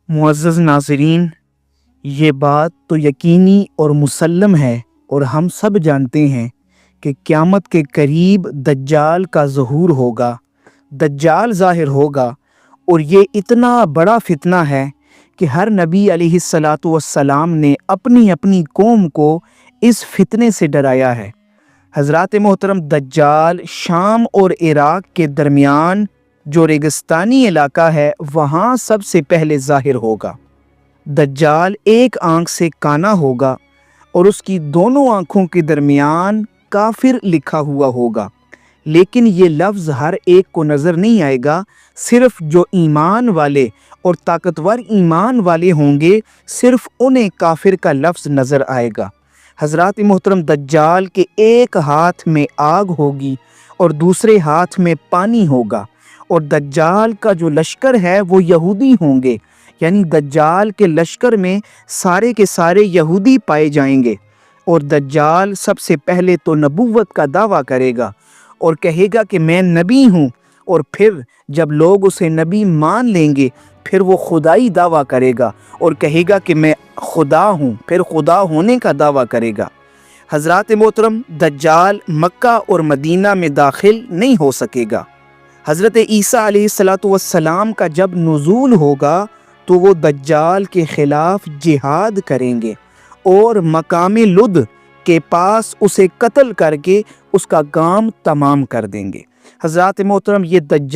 معزز ناظرین، یہ بات تو یقینی اور مسلم ہے اور ہم سب جانتے ہیں کہ قیامت کے قریب دجال کا ظہور ہوگا، دجال ظاہر ہوگا، اور یہ اتنا بڑا فتنہ ہے کہ ہر نبی علیہ الصلاۃ والسلام نے اپنی اپنی قوم کو اس فتنے سے ڈرایا ہے۔ حضرات محترم، دجال شام اور عراق کے درمیان جو ریگستانی علاقہ ہے وہاں سب سے پہلے ظاہر ہوگا۔ دجال ایک آنکھ سے کانا ہوگا اور اس کی دونوں آنکھوں کے درمیان کافر لکھا ہوا ہوگا، لیکن یہ لفظ ہر ایک کو نظر نہیں آئے گا، صرف جو ایمان والے اور طاقتور ایمان والے ہوں گے صرف انہیں کافر کا لفظ نظر آئے گا۔ حضرات محترم، دجال کے ایک ہاتھ میں آگ ہوگی اور دوسرے ہاتھ میں پانی ہوگا، اور دجال کا جو لشکر ہے وہ یہودی ہوں گے، یعنی دجال کے لشکر میں سارے کے سارے یہودی پائے جائیں گے، اور دجال سب سے پہلے تو نبوت کا دعویٰ کرے گا اور کہے گا کہ میں نبی ہوں، اور پھر جب لوگ اسے نبی مان لیں گے پھر وہ خدائی دعویٰ کرے گا اور کہے گا کہ میں خدا ہوں، پھر خدا ہونے کا دعویٰ کرے گا۔ حضرات محترم، دجال مکہ اور مدینہ میں داخل نہیں ہو سکے گا۔ حضرت عیسیٰ علیہ السلام کا جب نزول ہوگا تو وہ دجال کے خلاف جہاد کریں گے اور مقام لد کے پاس اسے قتل کر کے اس کا کام تمام کر دیں گے۔ حضرات محترم، یہ دجال